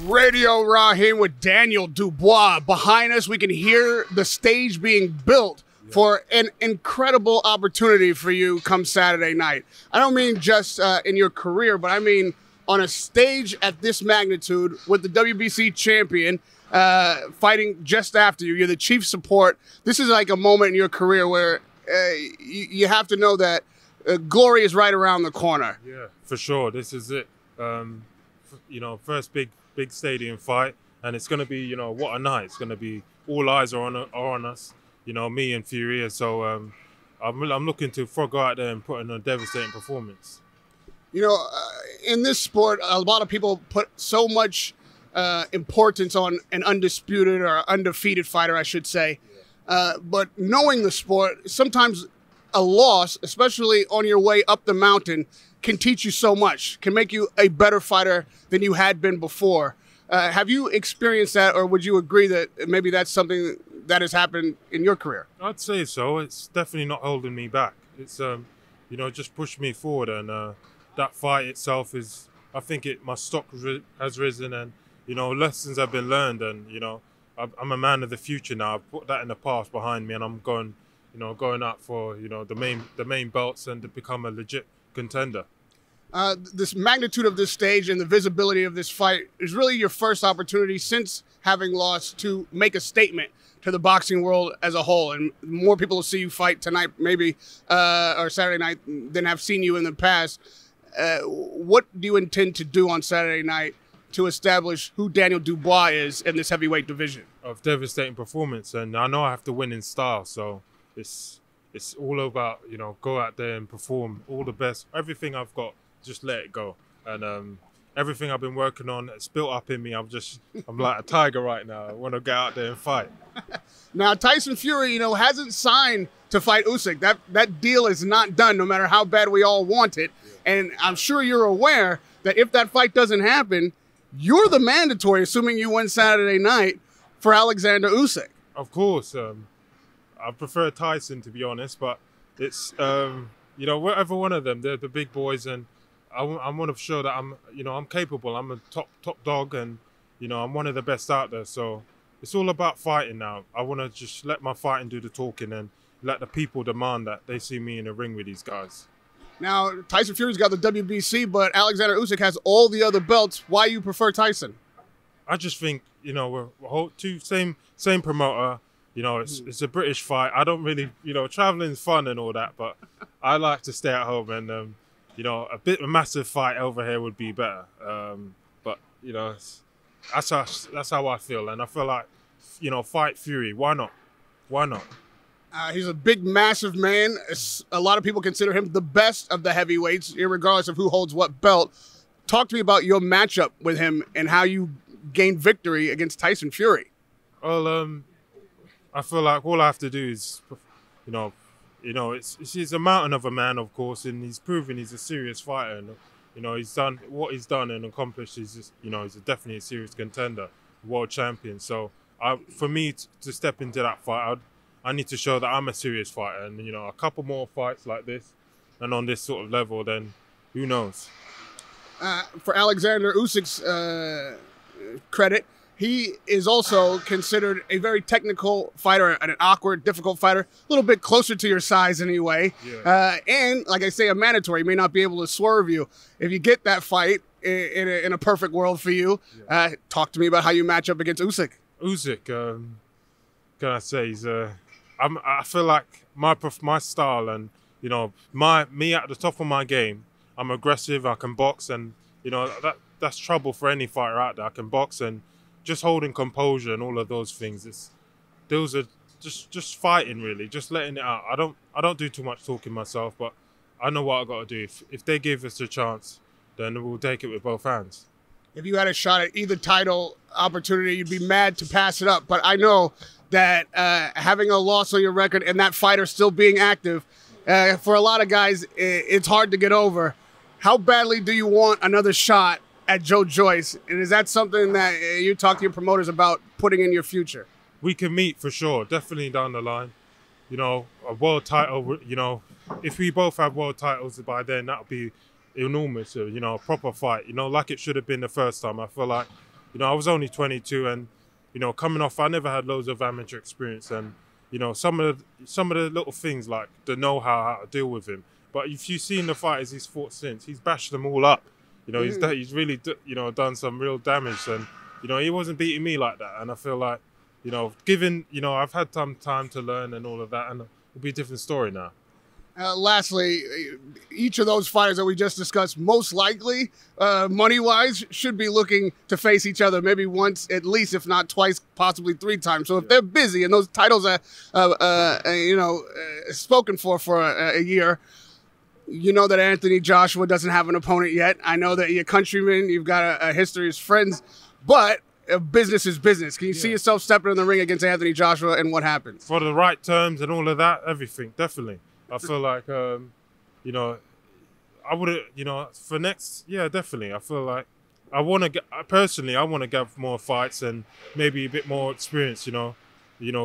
Radio Rahim with Daniel Dubois. Behind us, we can hear the stage being built for an incredible opportunity for you come Saturday night. I don't mean just in your career, but I mean on a stage at this magnitude with the WBC champion fighting just after you. You're the chief support. This is like a moment in your career where you have to know that glory is right around the corner. Yeah, for sure. This is it. First big stadium fight, and it's going to be, what a night. It's going to be, all eyes are on us, me and Fury. So I'm looking to go out there and put in a devastating performance. In this sport, a lot of people put so much importance on an undisputed or undefeated fighter, I should say. But knowing the sport, sometimes a loss, especially on your way up the mountain, can teach you so much, can make you a better fighter than you had been before. Have you experienced that, or would you agree that maybe that's something that has happened in your career? I'd say so. It's definitely not holding me back. It's, just pushed me forward, and that fight itself is, I think my stock has risen, and, lessons have been learned, and, I'm a man of the future now. I've put that in the past behind me, and I'm going out for, the main belts and to become a legit contender. This magnitude of this stage and the visibility of this fight is really your first opportunity since having lost to make a statement to the boxing world as a whole. And more people will see you fight tonight, maybe, or Saturday night, than have seen you in the past. What do you intend to do on Saturday night to establish who Daniel Dubois is in this heavyweight division? Of devastating performance, and I know I have to win in style, so it's all about, go out there and perform all the best. Everything I've got, just let it go. And everything I've been working on, it's built up in me. I'm like a tiger right now. I want to get out there and fight. Now, Tyson Fury, hasn't signed to fight Usyk. That deal is not done, no matter how bad we all want it. Yeah. And I'm sure you're aware that if that fight doesn't happen, you're the mandatory, assuming you win Saturday night, for Oleksandr Usyk. Of course. I prefer Tyson, to be honest, but it's, whatever one of them, they're the big boys, and I want to show that I'm capable. I'm a top dog, and, I'm one of the best out there. So it's all about fighting now. I want to just let my fighting do the talking and let the people demand that they see me in the ring with these guys. Now, Tyson Fury's got the WBC, but Oleksandr Usyk has all the other belts. Why you prefer Tyson? I just think, we're same promoter. It's a British fight. I don't really, traveling's fun and all that, but I like to stay at home, and, a massive fight over here would be better. But, that's how I feel. And I feel like, fight Fury. Why not? Why not? He's a big, massive man. A lot of people consider him the best of the heavyweights, regardless of who holds what belt. Talk to me about your matchup with him and how you gained victory against Tyson Fury. Well, I feel like all I have to do is, he's a mountain of a man, of course, and he's proven he's a serious fighter. And, he's done what he's done and accomplished. He's just, he's definitely a serious contender, world champion. So, for me to step into that fight, I need to show that I'm a serious fighter. And, a couple more fights like this and on this sort of level, then who knows? For Oleksandr Usyk's credit, he is also considered a very technical fighter, an awkward, difficult fighter, a little bit closer to your size anyway. Yeah. And, like I say, a mandatory. He may not be able to swerve you. If you get that fight in a perfect world for you, talk to me about how you match up against Usyk. Usyk, can I say, I feel like my style and, me at the top of my game, I'm aggressive, I can box, and, that's trouble for any fighter out there. I can box, and just holding composure and all of those things. Those are just fighting, really, just letting it out. I don't do too much talking myself, but I know what I got to do. If they give us a chance, then we'll take it with both hands. If you had a shot at either title opportunity, you'd be mad to pass it up. But I know that having a loss on your record and that fighter still being active, for a lot of guys, it's hard to get over. How badly do you want another shot at Joe Joyce? And is that something that you talk to your promoters about putting in your future? We can meet for sure, definitely down the line. A world title, if we both have world titles by then, that'll be enormous, a proper fight, like it should have been the first time. I feel like you know, I was only 22, and you know, coming off, I never had loads of amateur experience, and you know, some of the little things like the know-how how to deal with him. But if you've seen the fighters he's fought since, he's bashed them all up. You know, he's really you know, done some real damage, and you know, he wasn't beating me like that. And I feel like, you know, given, you know, I've had some time to learn and all of that, and it'll be a different story now. Lastly, each of those fighters that we just discussed, most likely, money-wise, should be looking to face each other maybe once, at least, if not twice, possibly 3 times. So if they're busy and those titles are, you know, spoken for a year, you know that Anthony Joshua doesn't have an opponent yet. I know that you're countrymen, you've got a history as friends, but business is business. Can you see yourself stepping in the ring against Anthony Joshua, and what happens? For the right terms and all of that, everything, definitely. I feel like, you know, I would, you know, for next, yeah, definitely. I feel like I want to get, personally, I want to get more fights and maybe a bit more experience, you know,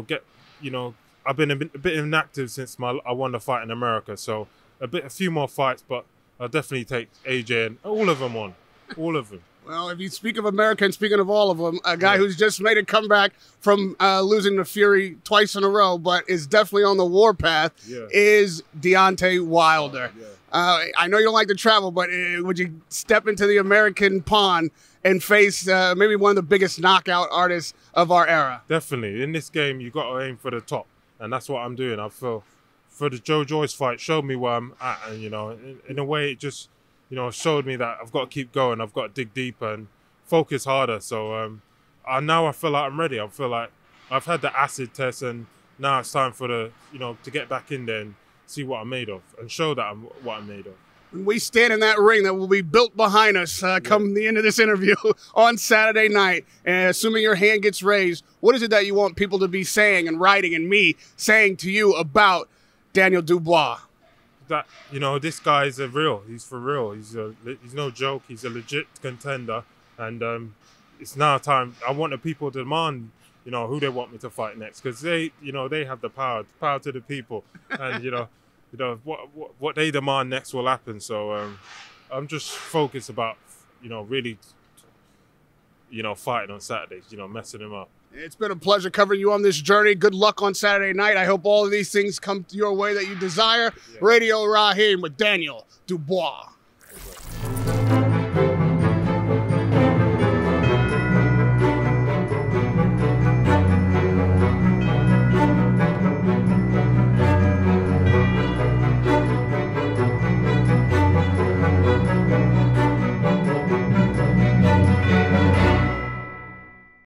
get, you know, I've been a bit inactive since I won the fight in America. So a few more fights, but I'll definitely take AJ and all of them on, all of them. Well, if you speak of America and speaking of all of them, a guy who's just made a comeback from losing to Fury twice in a row, but is definitely on the warpath, is Deontay Wilder. I know you don't like to travel, but would you step into the American pond and face maybe one of the biggest knockout artists of our era? Definitely. In this game, you got to aim for the top, and that's what I'm doing. I feel for the Joe Joyce fight, showed me where I'm at, and, you know, in a way, it just, you know, showed me that I've got to keep going. I've got to dig deeper and focus harder. So now I feel like I'm ready. I feel like I've had the acid test, and now it's time for the, you know, to get back in there and see what I'm made of and show that I'm what I'm made of. We stand in that ring that will be built behind us come the end of this interview on Saturday night. And assuming your hand gets raised, what is it that you want people to be saying and writing, and me saying to you about Daniel Dubois? That, you know, this guy is he's for real. He's no joke. He's a legit contender, and it's now time. I want the people to demand, you know, who they want me to fight next, because they, you know, they have the power to the people, and you know what they demand next will happen. So I'm just focused about, you know, really, you know, fighting on Saturdays, you know, messing him up. It's been a pleasure covering you on this journey. Good luck on Saturday night. I hope all of these things come your way that you desire. Radio Rahim with Daniel Dubois.